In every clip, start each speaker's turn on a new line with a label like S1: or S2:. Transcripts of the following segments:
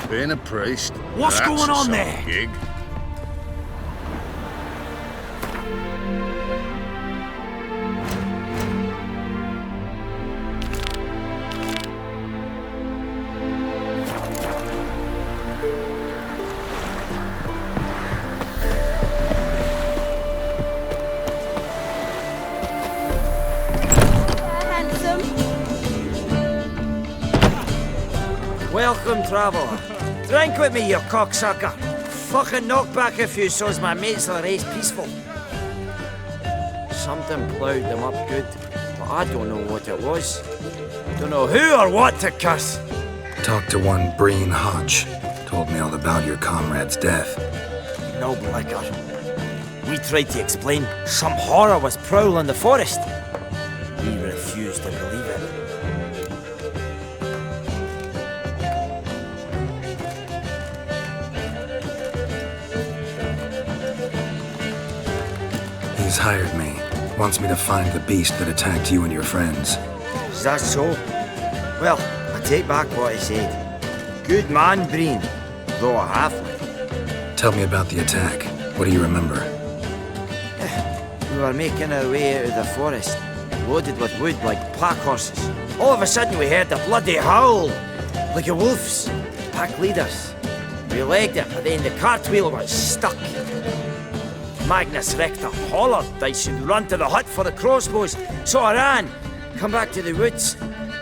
S1: Being a priest.
S2: What's
S1: that's
S2: going
S1: a
S2: on
S1: sort
S2: there?
S1: of gig.
S3: Welcome, traveller. Drink with me, you cocksucker. Fucking knock back a few so's my mates will race peaceful. Something ploughed them up good, but I don't know what it was. Don't know who or what to cuss.
S4: Talked to one Breen Hodge. Told me all about your comrade's death.
S3: No blicker. We tried to explain some horror was prowling the forest. He refused to believe it.
S4: He's hired me. Wants me to find the beast that attacked you and your friends.
S3: Is that so? Well, I take back what I said. Good man, Breen, though a halfling.
S4: Tell me about the attack. What do you remember?
S3: We were making our way out of the forest, loaded with wood like pack horses. All of a sudden we heard a bloody howl, like a wolf's. Pack leaders. We legged it, but then the cartwheel was stuck. Magnus Rector hollered I should run to the hut for the crossbows, so I ran. Come back to the woods.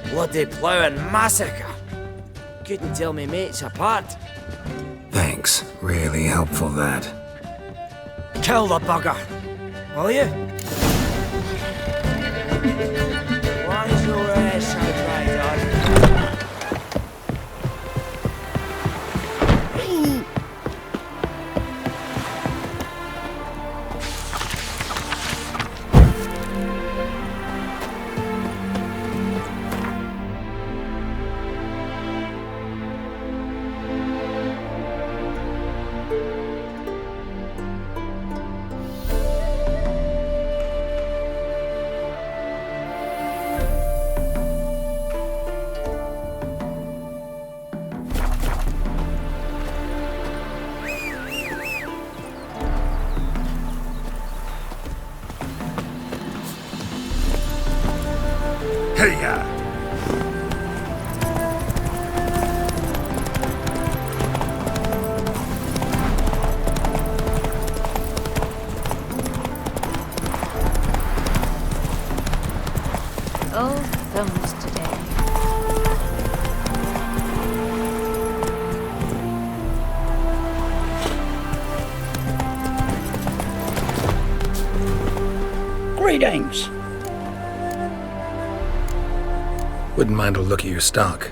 S3: Bloody ploughing massacre. Couldn't tell me mates apart.
S4: Thanks. Really helpful, that.
S3: Kill the bugger, will you? One's your ass outside,
S1: Hey-ya!
S5: Old thumbs today.
S2: Greetings.
S4: Wouldn't mind a look at your stock.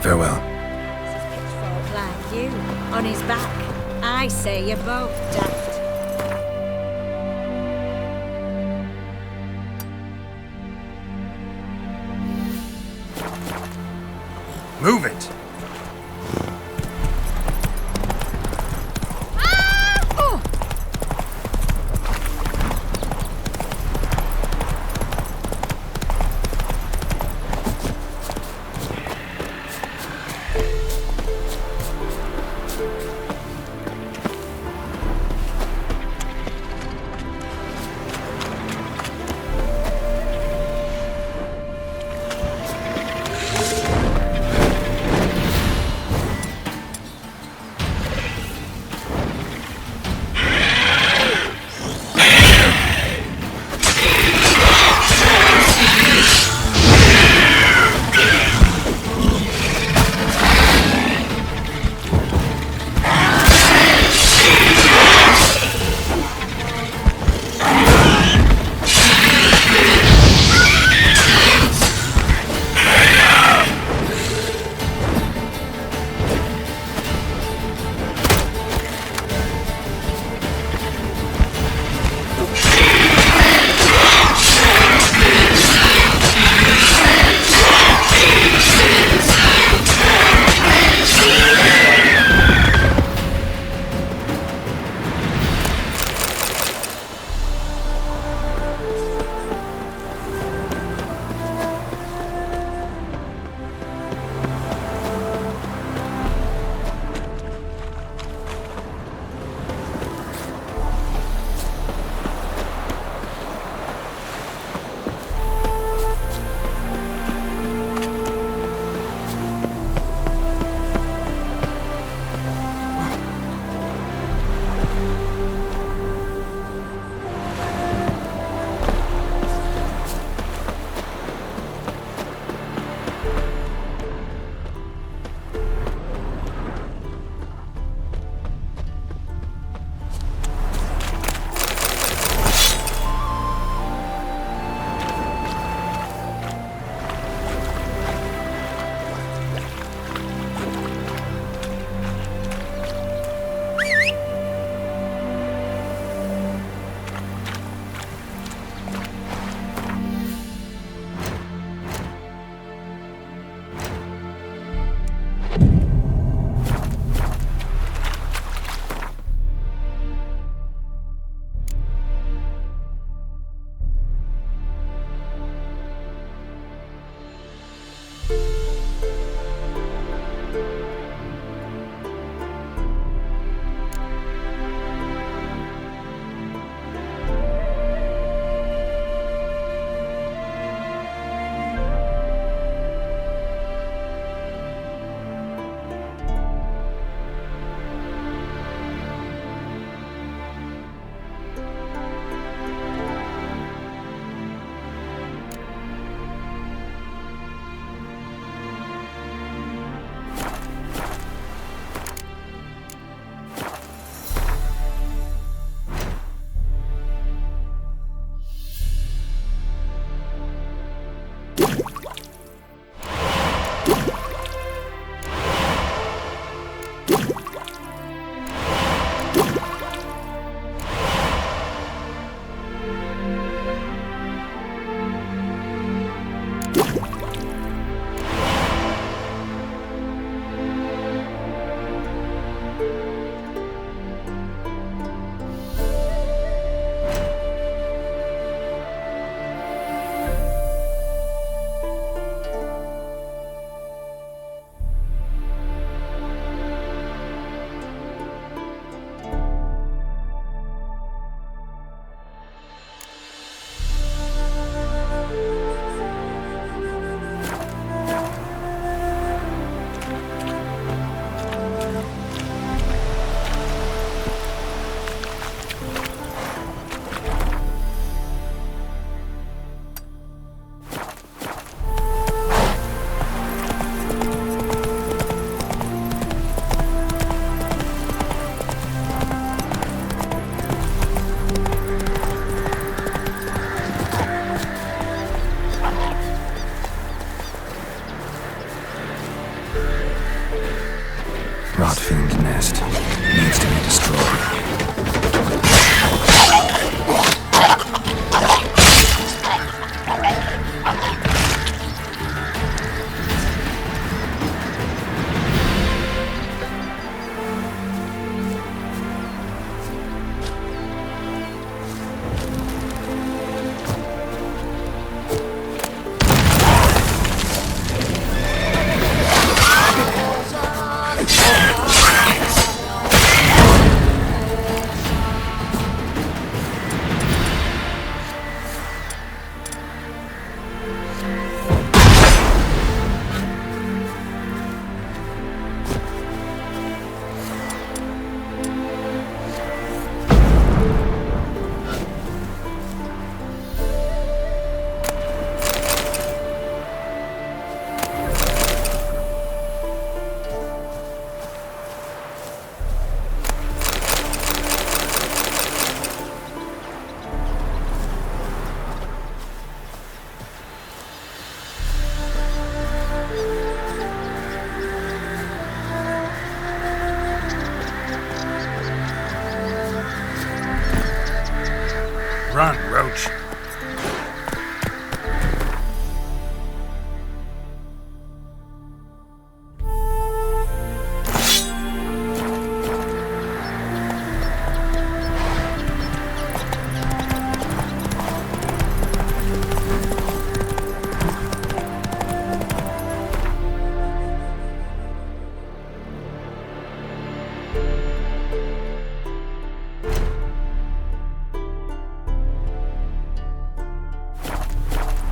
S4: Farewell.
S5: Pitchfork like you, on his back. I say you're both daft.
S4: Move it! rot-fiend nest. Needs to be destroyed. Run, Roach.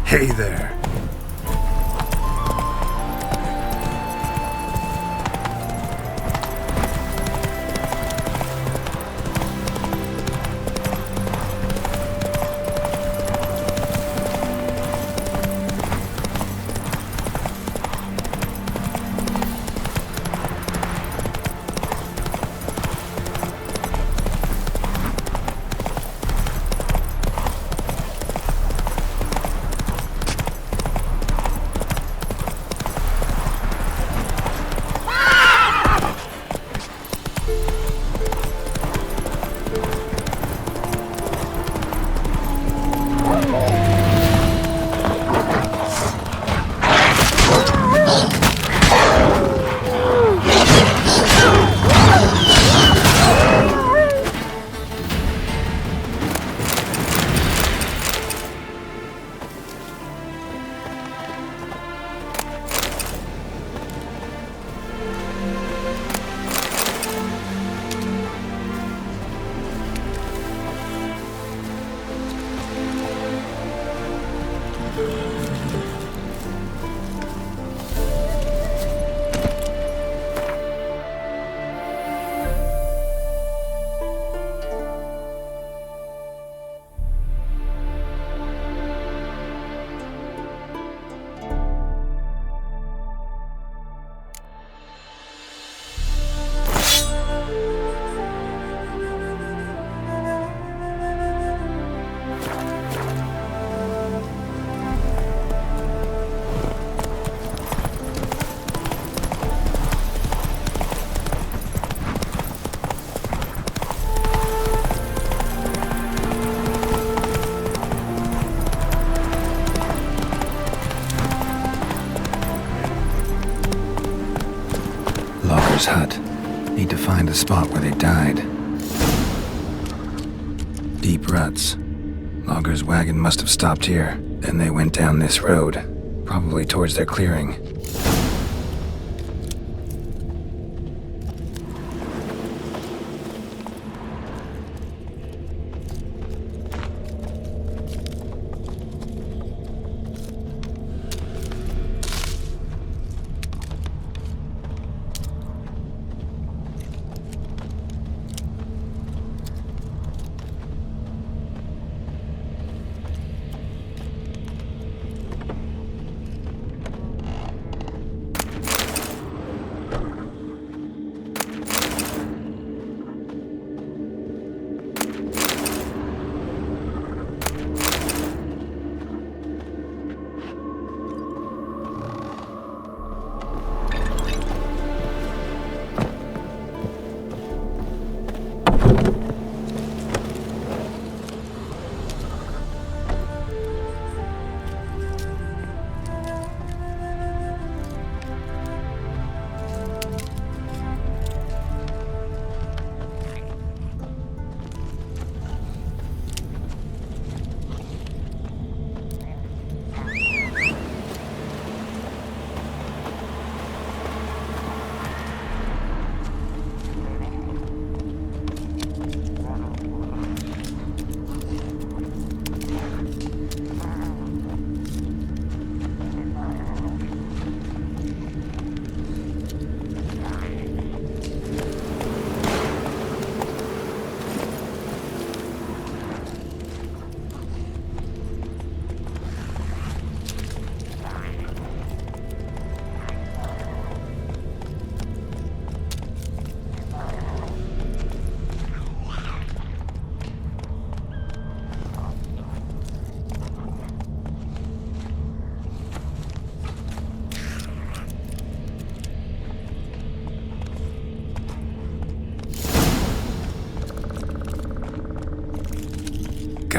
S4: Hey there. Logger's hut. Need to find the spot where they died. Deep ruts. Logger's wagon must have stopped here. Then they went down this road. Probably towards their clearing.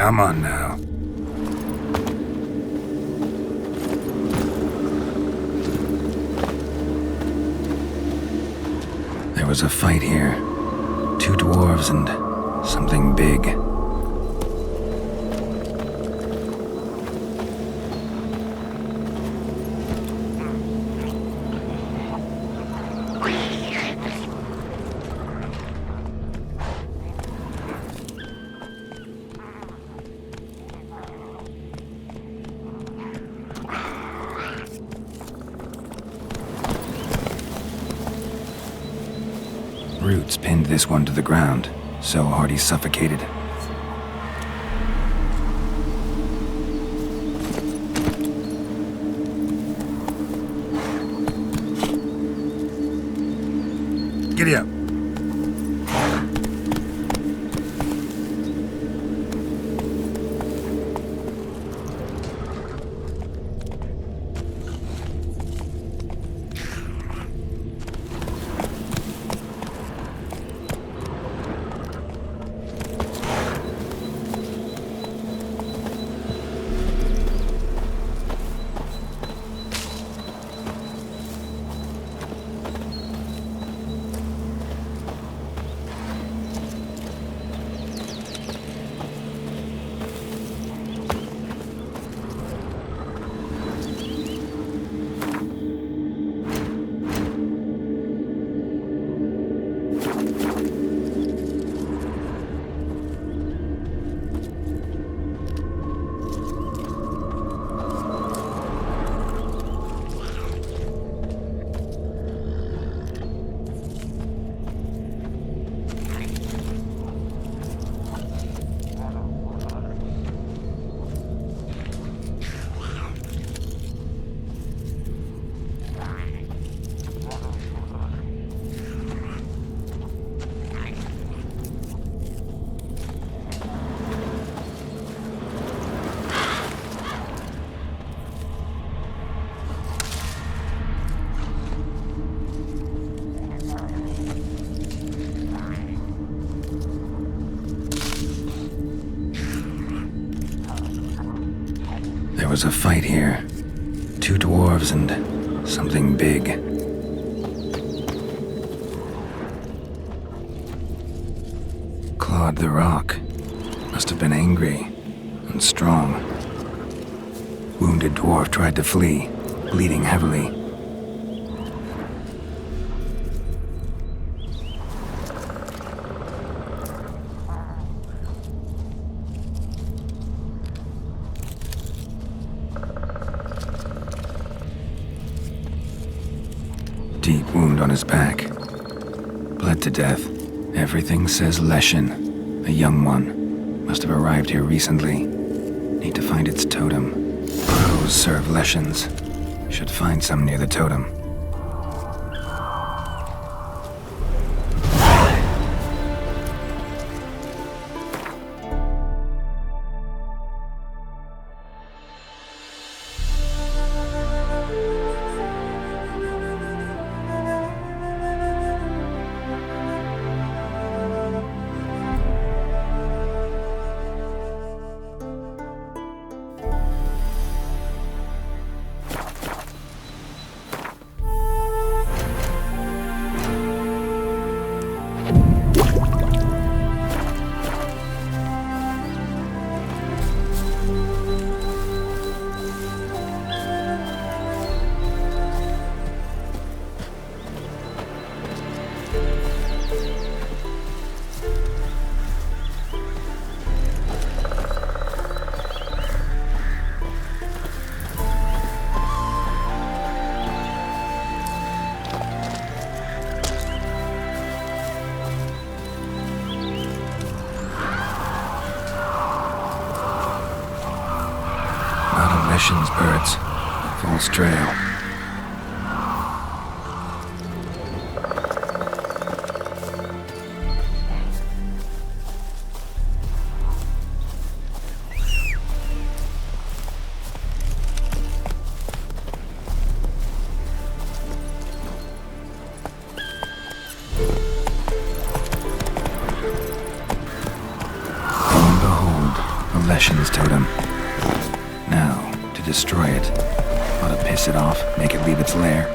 S4: Come on now. There was a fight here. 2 dwarves and something big. Roots pinned this one to the ground, so hard he suffocated. Giddy up. There was a fight here. 2 dwarves and something big. Clawed the rock. Must have been angry and strong. Wounded dwarf tried to flee, bleeding heavily. Deep wound on his back. Bled to death. Everything says Leshen, a young one. Must have arrived here recently. Need to find its totem. Crows serve Leshens. Should find some near the totem. Leshen's birds. False trail. Leshen's totem. Now, to destroy it. Ought to piss it off, make it leave its lair.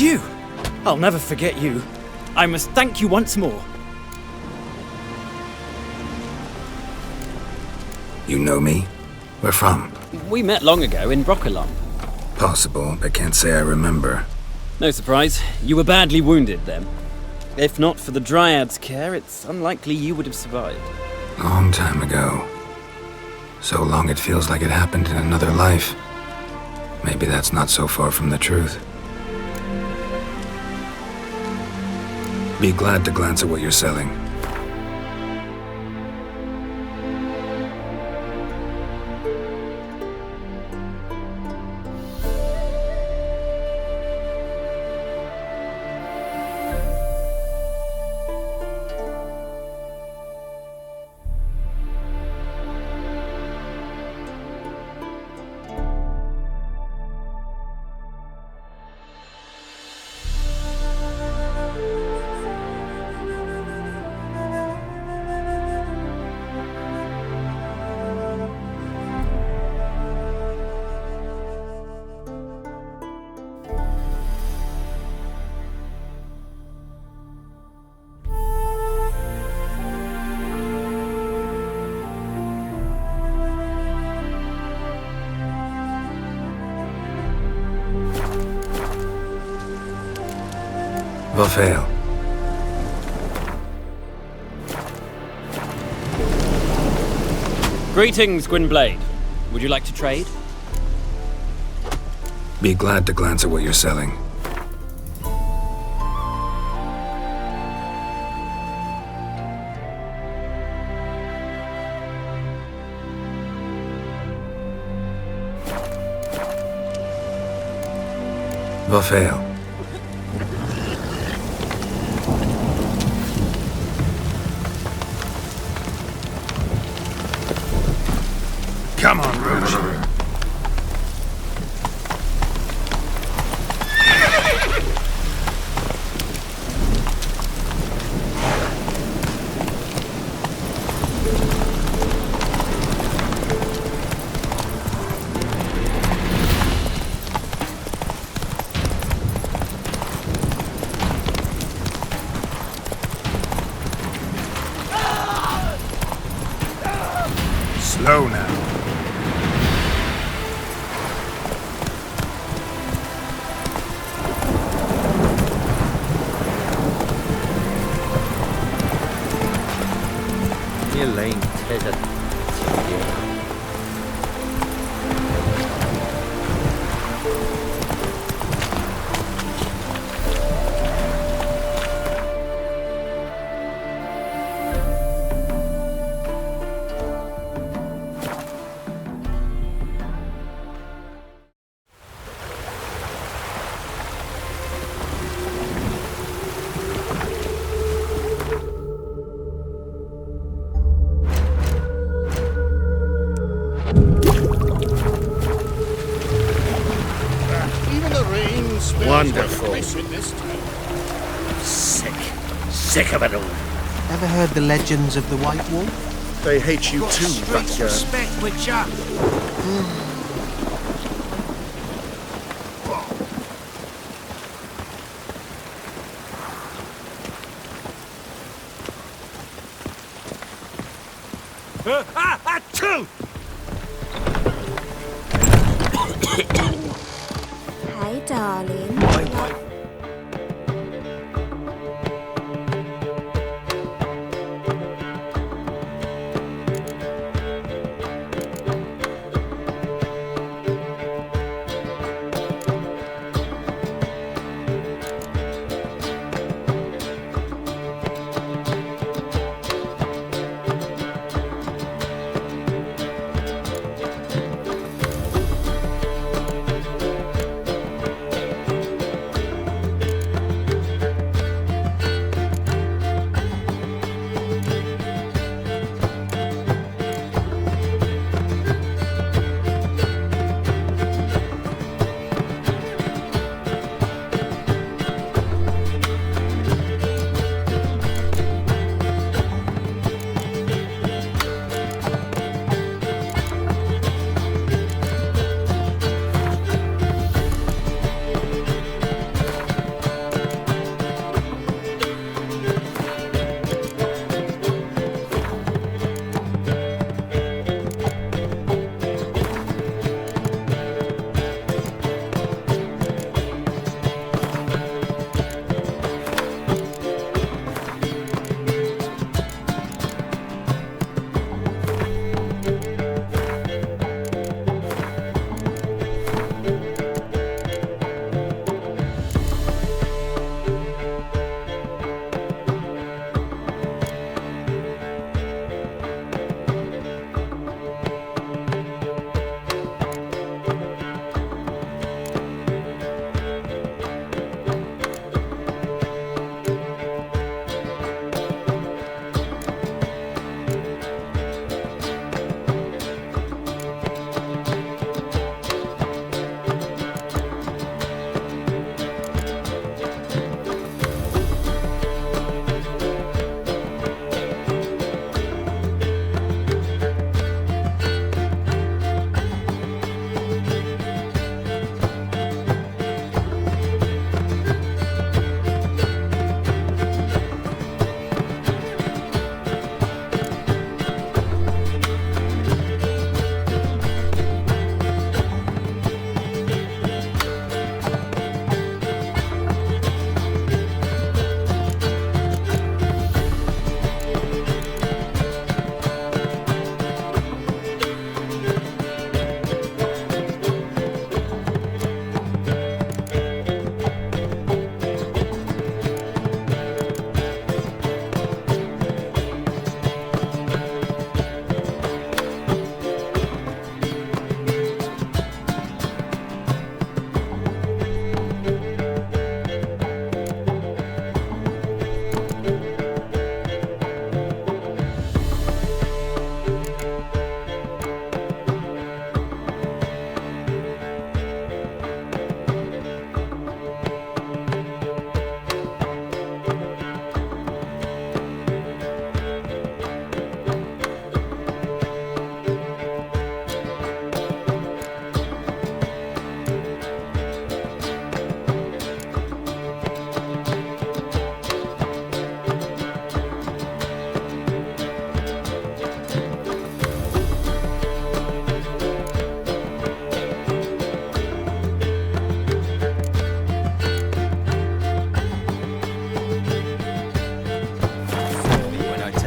S1: you! I'll never forget you. I must thank you once more.
S4: You know me? Where from?
S1: We met long ago in Broccolon.
S4: Possible, but can't say I remember.
S1: No surprise, you were badly wounded then. If not for the Dryad's care, it's unlikely you would have survived.
S4: Long time ago. So long it feels like it happened in another life. Maybe that's not so far from the truth. Be glad to glance at what you're selling. Vafail.
S1: Greetings, Gwynblade. Would you like to trade?
S4: Be glad to glance at what you're selling. Vafail. Come on, Rouge. Slow now.
S3: Elaine Tedder.
S2: Wonderful. Sick of it all.
S6: Ever heard the legends of the White Wolf?
S2: They hate you too, Rutger.
S6: Respect, Witcher.
S7: Hi, darling.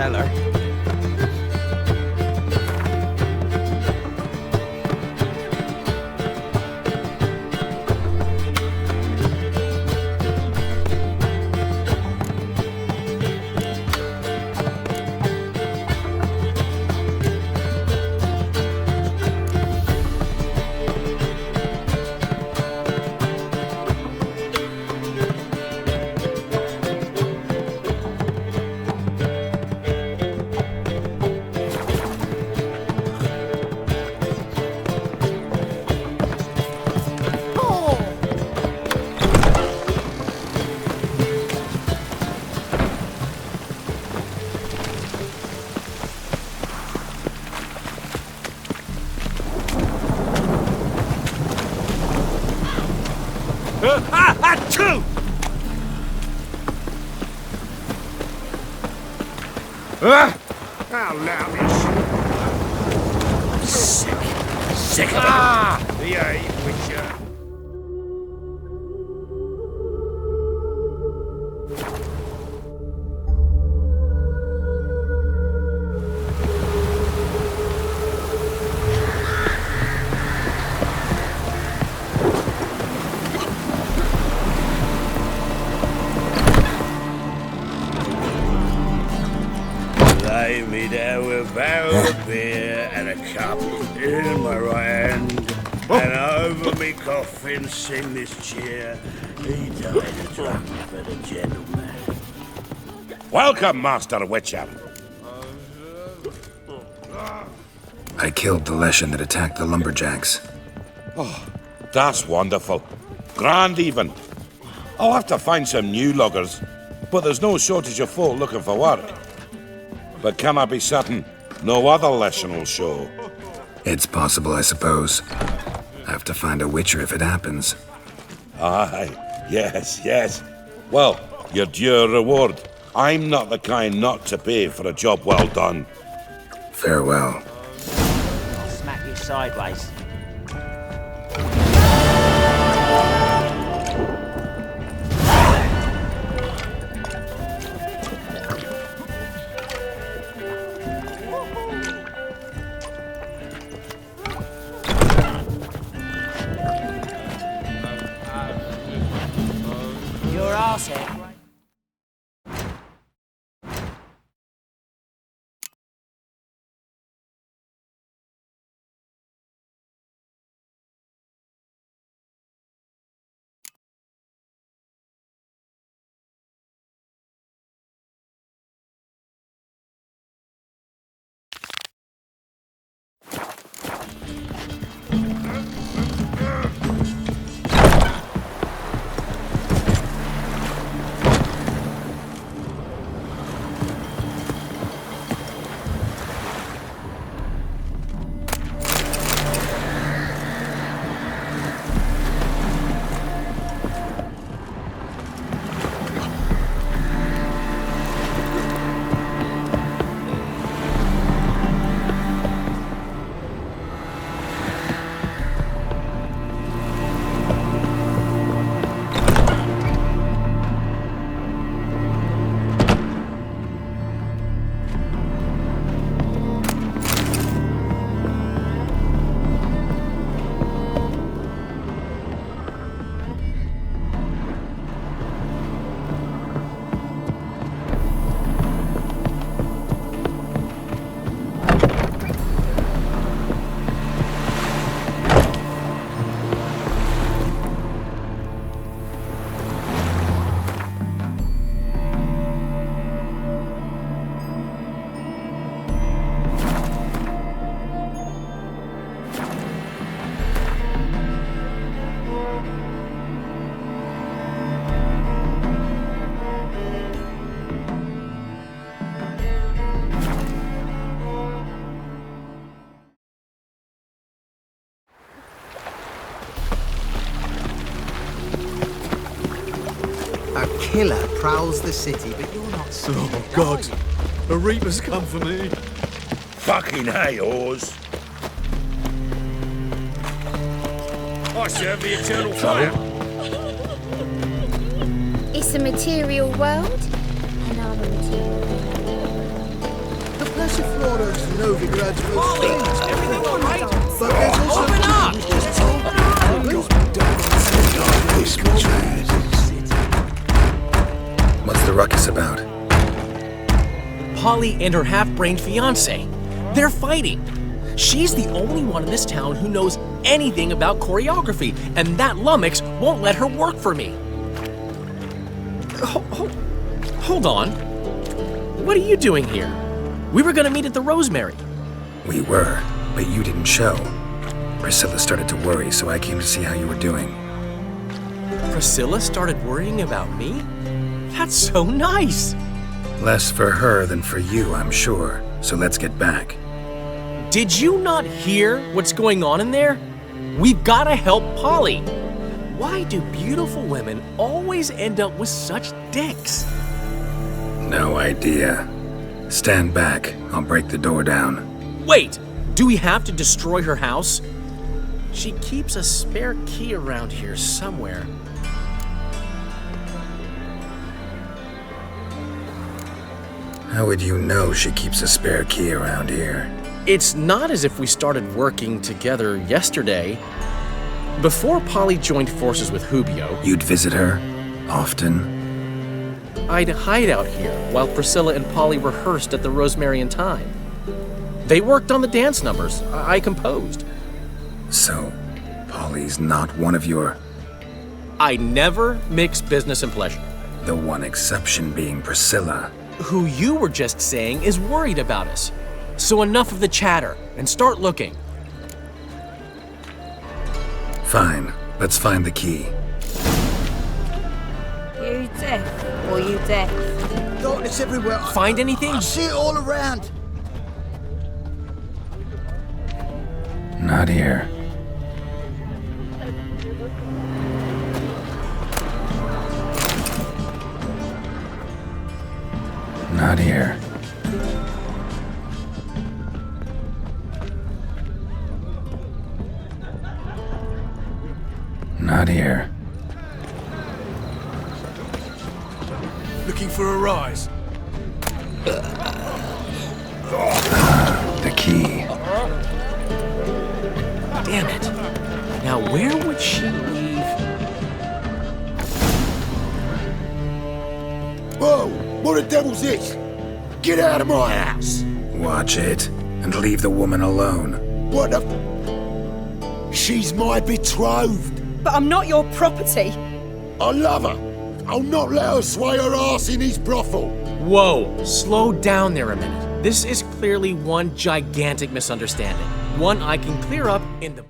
S6: tell her.
S2: Achoo! How loud is sick of it. Yeah, Witcher. Lay me down with a barrel of beer and a cup in my right hand, and over me coffin sing this cheer. He died a drunk but a gentleman. Welcome, Master Witcher.
S4: I killed the Leshen that attacked the lumberjacks.
S8: That's wonderful. Grand even. I'll have to find some new loggers, but there's no shortage of folk looking for work. But can I be certain no other Leshen will show?
S4: It's possible, I suppose. I have to find a Witcher if it happens.
S8: Aye, yes. Well, your due reward. I'm not the kind not to pay for a job well done.
S4: Farewell.
S3: I'll smack you sideways. Your arse here.
S6: A killer prowls the city, but you're not so.
S9: Oh, God. A Reaper's come for me.
S2: Fucking hay, Oars. I serve the eternal fire.
S7: It's a material world, and I'm a material world.
S9: Persiflora's Novigrad's most famous.
S10: Everything all right?
S9: But there's also
S10: Open up!
S4: What's the ruckus about?
S10: Polly and her half-brained fiance. They're fighting. She's the only one in this town who knows anything about choreography, and that lummox won't let her work for me. Hold on. What are you doing here? We were gonna meet at the Rosemary.
S4: We were, but you didn't show. Priscilla started to worry, so I came to see how you were doing.
S10: Priscilla started worrying about me? That's so nice.
S4: Less for her than for you, I'm sure. So let's get back.
S10: Did you not hear what's going on in there? We've gotta help Polly. Why do beautiful women always end up with such dicks?
S4: No idea. Stand back. I'll break the door down.
S10: Wait! Do we have to destroy her house? She keeps a spare key around here somewhere.
S4: How would you know she keeps a spare key around here?
S10: It's not as if we started working together yesterday. Before Polly joined forces with Hubio,
S4: You'd visit her? Often?
S10: I'd hide out here while Priscilla and Polly rehearsed at the Rosemary and Thyme. They worked on the dance numbers I composed.
S4: So, Polly's not one of your...
S10: I never mix business and pleasure.
S4: The one exception being Priscilla.
S10: Who you were just saying is worried about us. So enough of the chatter and start looking.
S4: Fine. Let's find the key.
S5: You deaf or you deaf?
S9: Darkness everywhere.
S10: Find anything?
S9: I see it all around.
S4: Not here. Not here. Not here.
S9: Looking for a rise.
S4: The key.
S10: Damn it. Now where would she leave?
S2: Whoa! What the devil's this? Get out of my house!
S4: Watch it, and leave the woman alone.
S2: What the... She's my betrothed!
S11: But I'm not your property.
S2: I love her! I'll not let her sway her ass in his brothel!
S10: Whoa, slow down there a minute. This is clearly one gigantic misunderstanding. One I can clear up in the...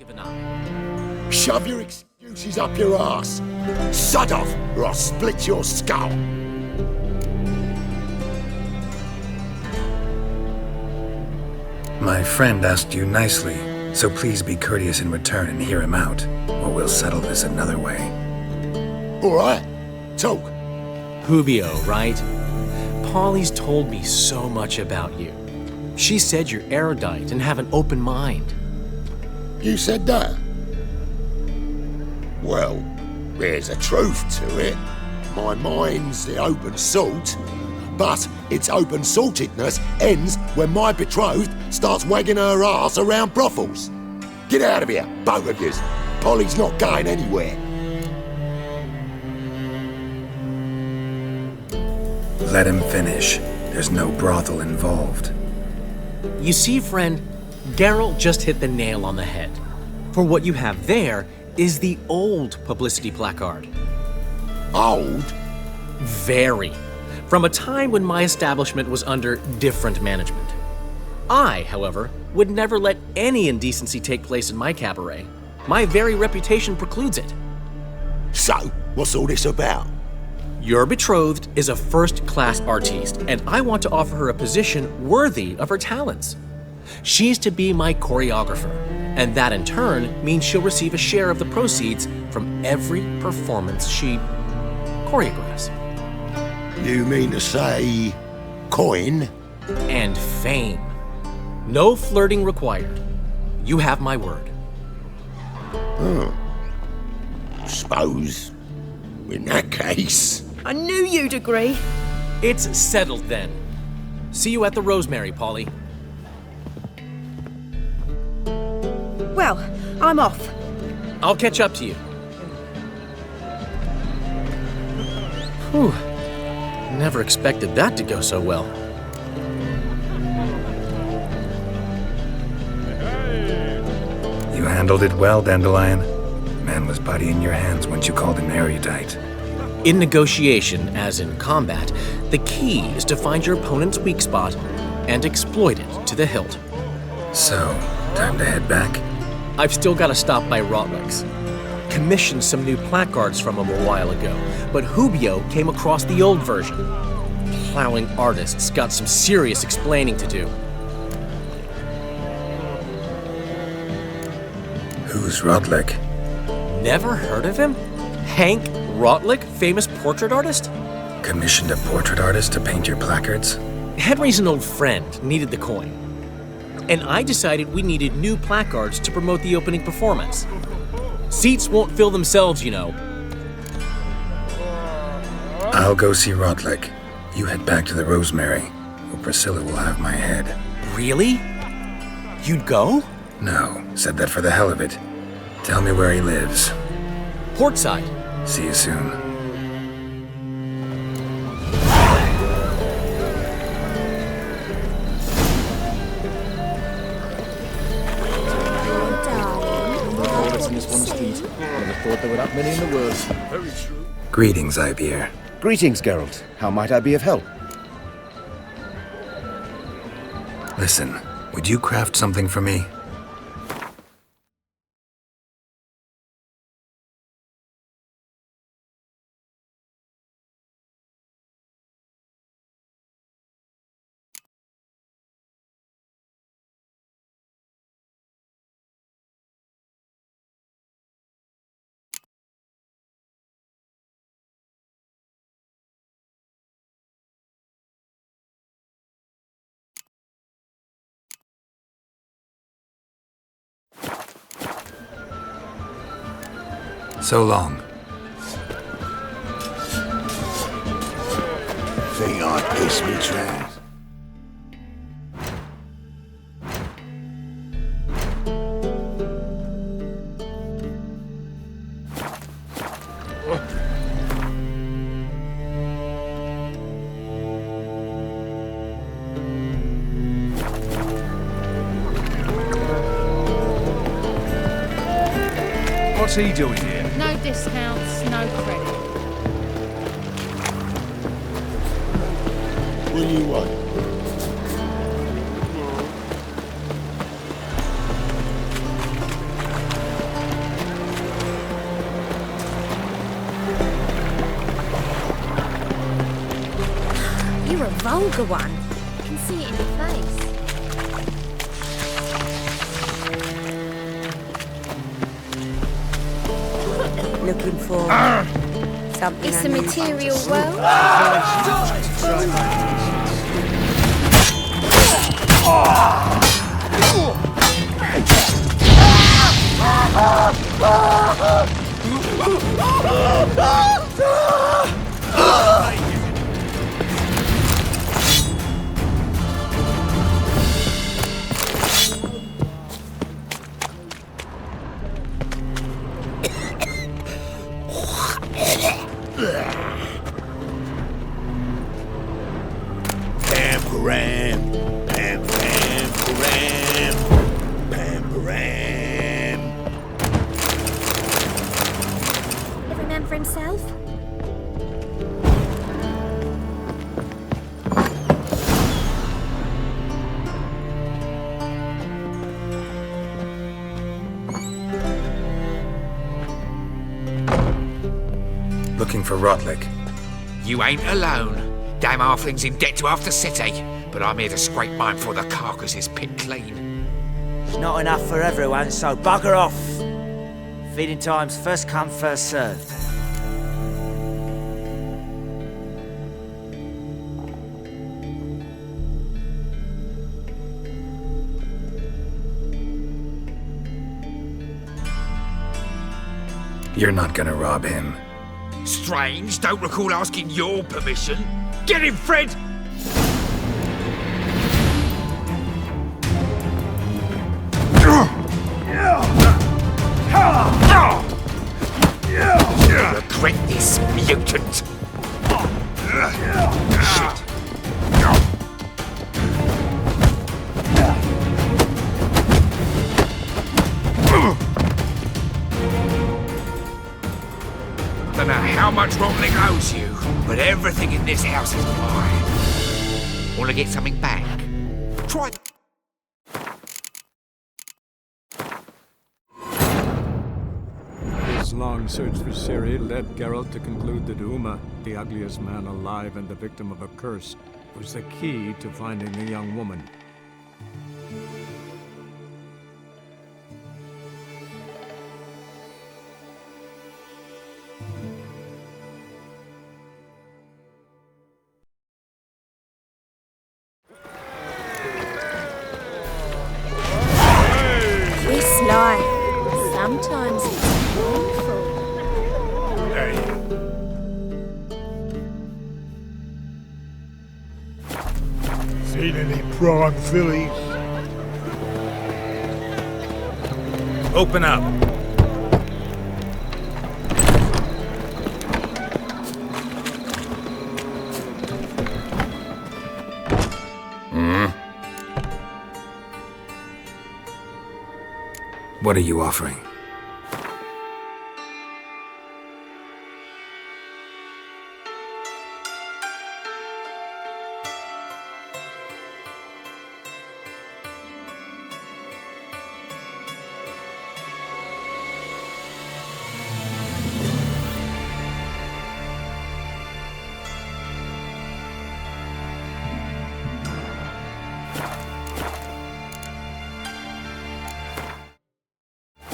S10: of an eye.
S12: Shove your excuses up your ass. Sod off, or I'll split your skull.
S4: My friend asked you nicely, so please be courteous in return and hear him out, or we'll settle this another way.
S12: All right, talk.
S10: Hubio, right? Polly's told me so much about you. She said you're erudite and have an open mind.
S12: You said that? Well, there's a truth to it. My mind's the open salt, but its open saltedness ends when my betrothed starts wagging her ass around brothels. Get out of here, both of yous. Polly's not going anywhere.
S4: Let him finish. There's no brothel involved.
S10: You see, friend, Geralt just hit the nail on the head. For what you have there is the old publicity placard.
S12: Old?
S10: Very. From a time when my establishment was under different management. I, however, would never let any indecency take place in my cabaret. My very reputation precludes it.
S12: So, what's all this about?
S10: Your betrothed is a first-class artiste, and I want to offer her a position worthy of her talents. She's to be my choreographer, and that in turn means she'll receive a share of the proceeds from every performance she choreographs.
S12: You mean to say coin?
S10: And fame. No flirting required. You have my word.
S12: Suppose, in that case...
S11: I knew you'd agree.
S10: It's settled then. See you at the Rosemary, Polly.
S11: Well, I'm off.
S10: I'll catch up to you. Whew. Never expected that to go so well.
S4: You handled it well, Dandelion. Man was putty in your hands once you called him erudite.
S10: In negotiation, as in combat, the key is to find your opponent's weak spot and exploit it to the hilt.
S4: So, time to head back?
S10: I've still got to stop by Rotlick's. Commissioned some new placards from him a while ago, but Hubio came across the old version. Plowing artists got some serious explaining to do.
S4: Who's Rotlick?
S10: Never heard of him? Hank Rotlick, famous portrait artist?
S4: Commissioned a portrait artist to paint your placards?
S10: Henry's an old friend, needed the coin. And I decided we needed new placards to promote the opening performance. Seats won't fill themselves, you know.
S4: I'll go see Rotlick. You head back to the Rosemary, or Priscilla will have my head.
S10: Really? You'd go?
S4: No, said that for the hell of it. Tell me where he lives.
S10: Portside.
S4: See you soon. Greetings, Ivier.
S13: Greetings, Geralt. How might I be of help?
S4: Listen, would you craft something for me? So long.
S12: Think I'd kiss me trans.
S9: What's he doing here?
S14: No discounts, no credit.
S12: What do you want?
S5: You're a vulgar one. I can see it in your face.
S7: Looking for something
S5: It's a
S7: unusual.
S5: material world.
S2: Pam-param, pam-pam-param, pam-param.
S5: Every man for himself?
S4: Looking for Rotlick.
S15: You ain't alone. Damn halfling's in debt to half the city, but I'm here to scrape mine before the carcass is picked clean.
S3: It's not enough for everyone, so bugger off. Feeding time's first come, first served.
S4: You're not gonna rob him.
S15: Strange, don't recall asking your permission. Get him, Fred! You'll regret this, mutant! Shit. Don't know how much Rotlick owes you, but everything in this house is mine. Want to get something back? Try.
S16: His long search for Ciri led Geralt to conclude that Uma, the ugliest man alive and the victim of a curse, was the key to finding the young woman.
S7: This life, sometimes it's painful.
S2: Seen any prawn fillies?
S17: Open up.
S4: What are you offering?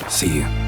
S4: See you.